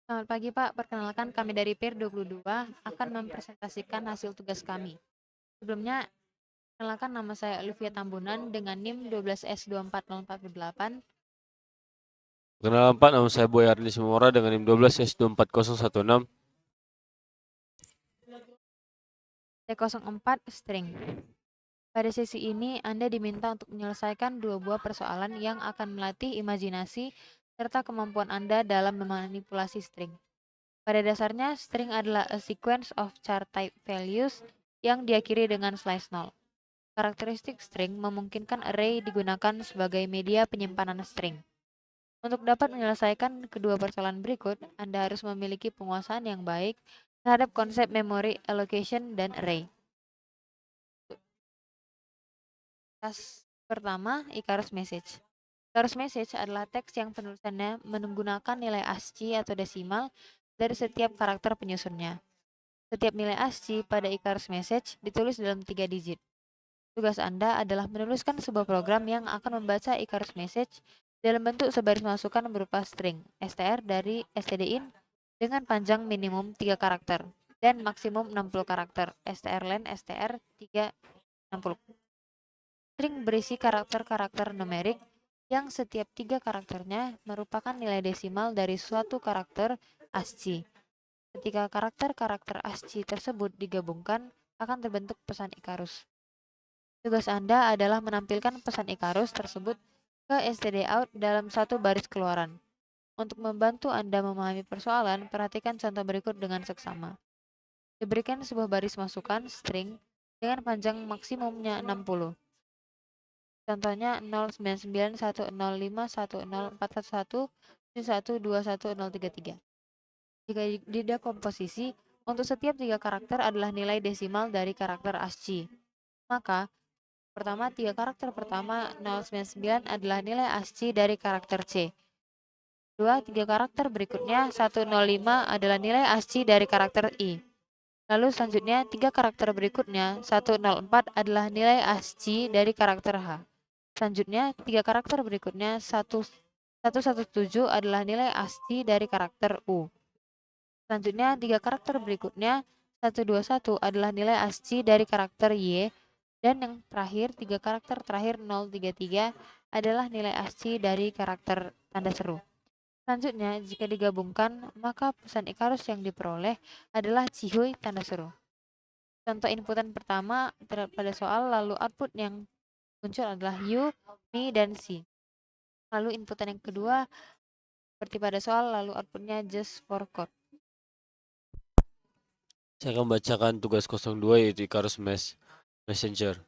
Selamat pagi Pak, perkenalkan kami dari PIR 22 akan mempresentasikan hasil tugas kami. Sebelumnya, perkenalkan nama saya Olivia Tambunan dengan NIM 12S24048. Perkenalkan Pak, nama saya Boy Ardi Simora dengan NIM 12S24016. T04 string. Pada sesi ini, Anda diminta untuk menyelesaikan dua buah persoalan yang akan melatih imajinasi serta kemampuan Anda dalam memanipulasi string. Pada dasarnya, string adalah a sequence of char type values yang diakhiri dengan slice 0. Karakteristik string memungkinkan array digunakan sebagai media penyimpanan string. Untuk dapat menyelesaikan kedua persoalan berikut, Anda harus memiliki penguasaan yang baik terhadap konsep memory allocation dan array. Tas pertama, Icarus Message. Icarus Message adalah teks yang penulisannya menggunakan nilai ASCII atau desimal dari setiap karakter penyusunnya. Setiap nilai ASCII pada Icarus Message ditulis dalam 3 digit. Tugas Anda adalah menuliskan sebuah program yang akan membaca Icarus Message dalam bentuk sebaris masukan berupa string str dari stdin dengan panjang minimum 3 karakter dan maksimum 60 karakter strlen str 360. String berisi karakter-karakter numerik yang setiap 3 karakternya merupakan nilai desimal dari suatu karakter ASCII. Ketika karakter-karakter ASCII tersebut digabungkan, akan terbentuk pesan Icarus. Tugas Anda adalah menampilkan pesan Icarus tersebut ke stdout dalam satu baris keluaran. Untuk membantu Anda memahami persoalan, perhatikan contoh berikut dengan seksama. Diberikan sebuah baris masukan string dengan panjang maksimumnya 60. Contohnya 0991051041171212133. Jika didekomposisi, untuk setiap 3 karakter adalah nilai desimal dari karakter ASCII. Maka, pertama, 3 karakter pertama 099 adalah nilai ASCII dari karakter C. 2, 3 karakter berikutnya 105 adalah nilai ASCII dari karakter I. Lalu selanjutnya 3 karakter berikutnya 104 adalah nilai ASCII dari karakter H. Selanjutnya 3 karakter berikutnya 117 adalah nilai ASCII dari karakter U. Selanjutnya 3 karakter berikutnya 121 adalah nilai ASCII dari karakter Y. Dan yang terakhir, 3 karakter terakhir 033 adalah nilai ASCII dari karakter tanda seru. Selanjutnya, jika digabungkan, maka pesan Icarus yang diperoleh adalah cihuy tanda seru. Contoh inputan pertama pada soal, lalu output yang muncul adalah U, Mi, dan Si. Lalu inputan yang kedua, seperti pada soal, lalu outputnya just for code. Saya akan membacakan tugas 02 yaitu Icarus Messenger.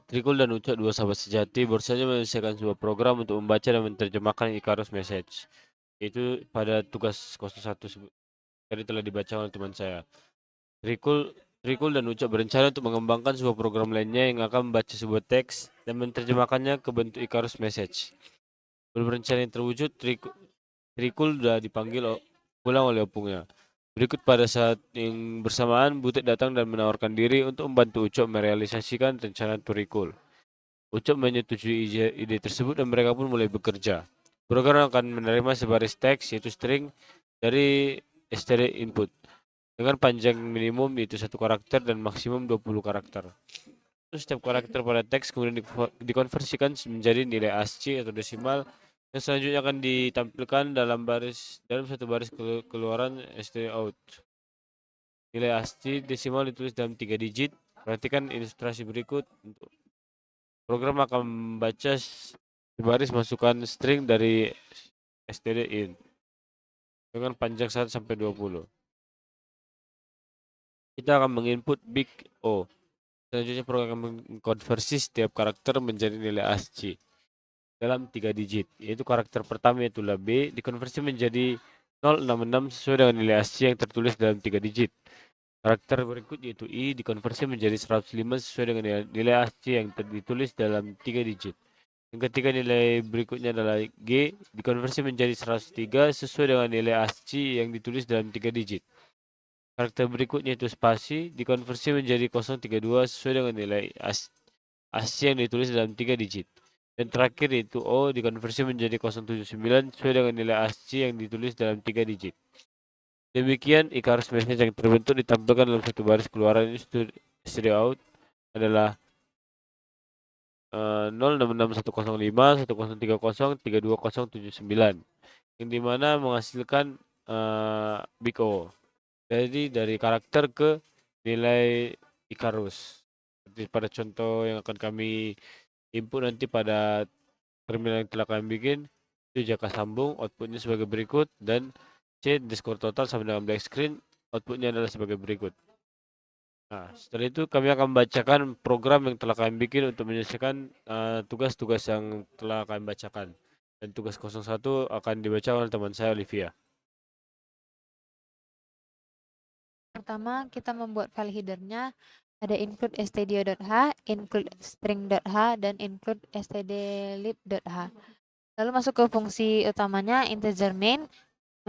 Trikul dan Ucok, dua sahabat sejati, baru saja menyelesaikan sebuah program untuk membaca dan menerjemahkan Icarus Message. Itu pada tugas 01 tadi telah dibaca oleh teman saya. Trikul dan Ucok berencana untuk mengembangkan sebuah program lainnya yang akan membaca sebuah teks dan menerjemahkannya ke bentuk Icarus Message. Belum rencana yang terwujud, Trikul sudah dipanggil pulang oleh opungnya. Berikut pada saat yang bersamaan, Butet datang dan menawarkan diri untuk membantu Ucok merealisasikan rencana Trikul. Ucok menyetujui ide tersebut dan mereka pun mulai bekerja. Program akan menerima sebaris teks yaitu string dari std input dengan panjang minimum yaitu 1 karakter dan maksimum 20 karakter. Setiap karakter pada teks kemudian dikonversikan menjadi nilai ASCII atau desimal yang selanjutnya akan ditampilkan dalam satu baris keluaran stdout. Nilai ASCII desimal ditulis dalam 3 digit. Perhatikan ilustrasi berikut. Program akan membaca sebaris masukan string dari stdin dengan panjang 1 sampai 20. Kita akan menginput big O. Selanjutnya program akan mengkonversi setiap karakter menjadi nilai ASCII dalam 3 digit, yaitu karakter pertama yaitu B dikonversi menjadi 066 sesuai dengan nilai ASCII yang tertulis dalam 3 digit. Karakter berikut yaitu I dikonversi menjadi 105 sesuai dengan nilai ASCII yang ditulis dalam 3 digit. Yang ketiga nilai berikutnya adalah G dikonversi menjadi 103 sesuai dengan nilai ASCII yang ditulis dalam 3 digit. Karakter berikutnya yaitu spasi dikonversi menjadi 032 sesuai dengan nilai ASCII yang ditulis dalam 3 digit. Dan terakhir yaitu O dikonversi menjadi 079 sesuai dengan nilai ASCII yang ditulis dalam 3 digit. Demikian Icarus message yang terbentuk ditampilkan dalam satu baris keluaran stereo out adalah 06610510303279 yang dimana menghasilkan big O. Jadi dari karakter ke nilai Icarus. Seperti pada contoh yang akan kami input nanti pada terminal yang telah kami bikin, itu jaka sambung, outputnya sebagai berikut, dan C underscore total sama dengan black screen, outputnya adalah sebagai berikut. Nah, setelah itu kami akan membacakan program yang telah kami bikin untuk menyelesaikan tugas-tugas yang telah kami bacakan. Dan tugas 01 akan dibaca oleh teman saya Olivia. Pertama, kita membuat file headernya. Ada include stdio.h, include string.h, dan include stdlib.h. Lalu masuk ke fungsi utamanya integer main,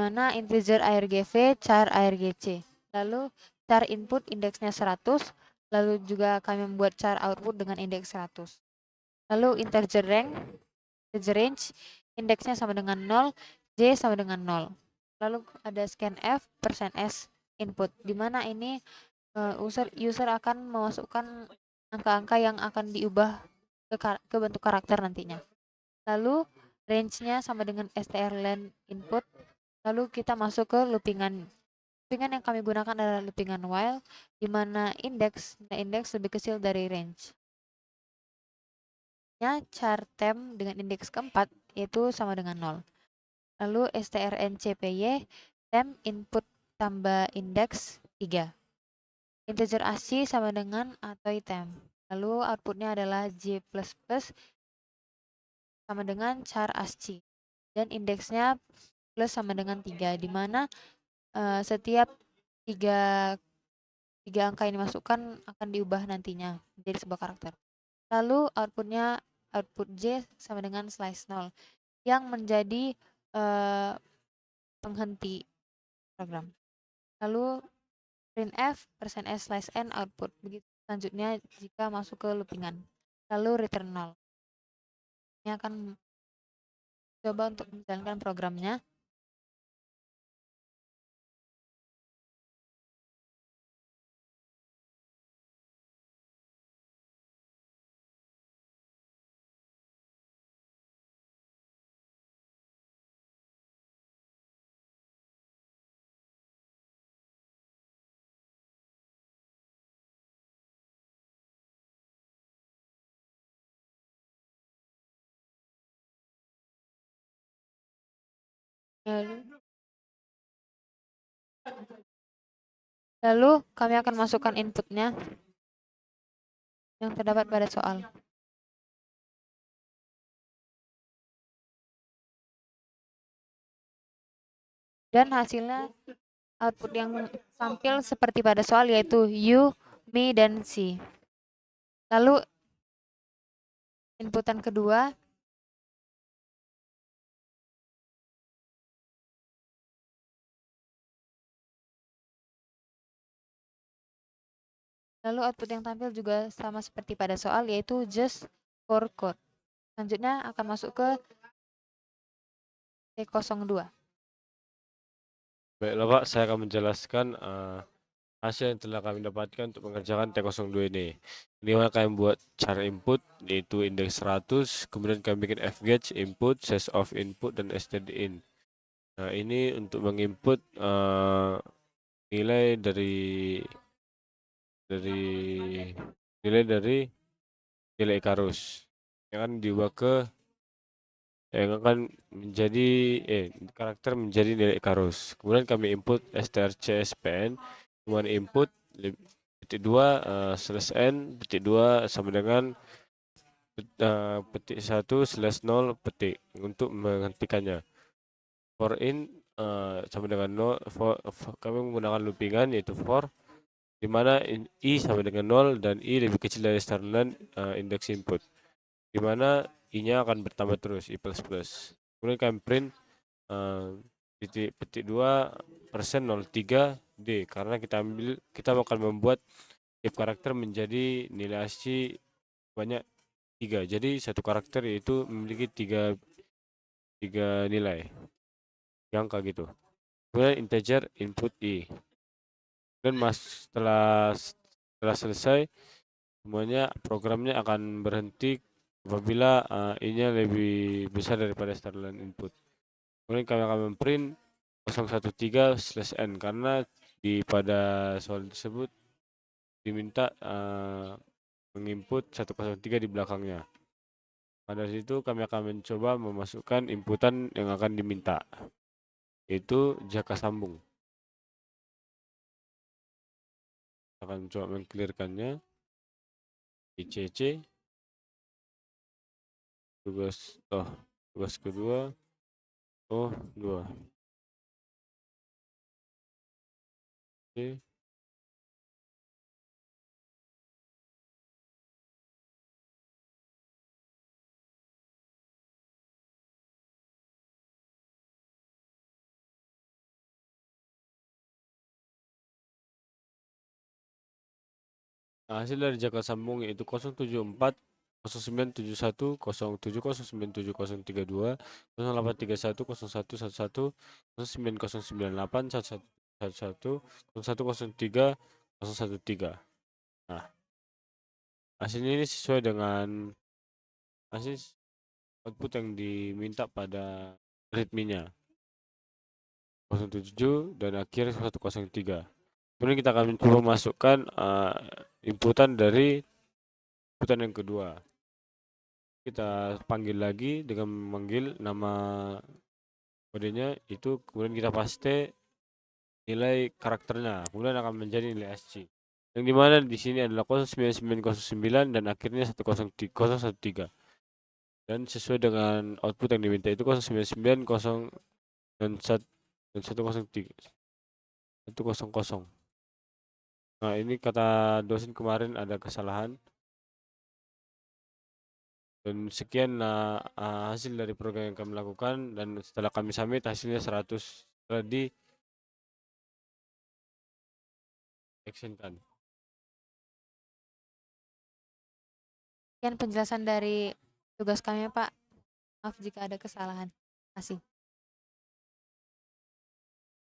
mana integer argv, char argc. Lalu char input indeksnya 100, lalu juga kami membuat char output dengan indeks 100. Lalu integer range, indeksnya sama dengan 0, j sama dengan 0. Lalu ada scanf, %s input, di mana ini user akan memasukkan angka-angka yang akan diubah ke bentuk karakter nantinya. Lalu range-nya sama dengan strlen input. Lalu kita masuk ke loopingan. Loopingan yang kami gunakan adalah loopingan while, di mana indeks lebih kecil dari range. Char temp dengan indeks keempat yaitu sama dengan 0. Lalu strncpy temp input tambah indeks 3. Integer ASCII sama dengan atau temp. Lalu outputnya adalah J++ sama dengan char ASCII. Dan indeksnya plus sama dengan 3, di mana setiap 3 angka yang dimasukkan akan diubah nantinya menjadi sebuah karakter. Lalu outputnya output J sama dengan slice 0 yang menjadi penghenti program. Lalu printf %s slice n output. Begitu selanjutnya jika masuk ke loopingan. Lalu return 0. Ini akan coba untuk menjalankan programnya. Lalu kami akan masukkan inputnya yang terdapat pada soal. Dan hasilnya output yang tampil seperti pada soal yaitu you, me, dan she. Lalu inputan kedua lalu output yang tampil juga sama seperti pada soal yaitu just for code. Selanjutnya akan masuk ke T02. Baiklah Pak, saya akan menjelaskan hasil yang telah kami dapatkan untuk mengerjakan T02 ini. Ini kami buat cara input yaitu indeks 100, kemudian kami bikin fgetch input, size of input, dan stdin. Nah ini untuk menginput nilai dari nilai Icarus yang akan diubah ke yang akan menjadi karakter menjadi nilai Icarus. Kemudian kami input strcspn, kemudian input petik 2 slash n petik 2 sama dengan petik 1/0 petik untuk menghentikannya. For in sama dengan 0, kami menggunakan loopingan yaitu for, di mana i sama dengan 0 dan i lebih kecil dari standard indeks input, di mana i-nya akan bertambah terus, i++. Kemudian kami print petik 2 %03 D, karena kita akan membuat if karakter menjadi nilai ASCII banyak 3. Jadi satu karakter itu memiliki tiga nilai, angka gitu. Kemudian integer input i. Dan setelah selesai, semuanya programnya akan berhenti apabila i-nya lebih besar daripada startline input. Kemudian kami akan memprint 013/n karena pada soal tersebut diminta menginput 103 di belakangnya. Pada situ kami akan mencoba memasukkan inputan yang akan diminta, yaitu jaka sambung. Akan mencoba mengclearkannya. ICC tugas kedua 2. Oke. Hasil dari jangka sambung yaitu 074 0971 07 0970 32 0831 0111 9098 1111 0103 013. Nah, hasilnya ini sesuai dengan hasil output yang diminta pada readme-nya 07 dan akhir 103. Kemudian kita akan mencoba masukkan inputan dari inputan yang kedua. Kita panggil lagi dengan memanggil nama kodenya itu, kemudian kita paste nilai karakternya, kemudian akan menjadi nilai ASCII. Yang dimana di sini adalah 09909 dan akhirnya 103. Dan sesuai dengan output yang diminta itu 0990 dan 103 100. Nah, ini kata dosen kemarin ada kesalahan. Dan sekian hasil dari program yang kami lakukan, dan setelah kami submit hasilnya 100 setelah di actionkan. Sekian penjelasan dari tugas kami, Pak. Maaf jika ada kesalahan. Terima kasih.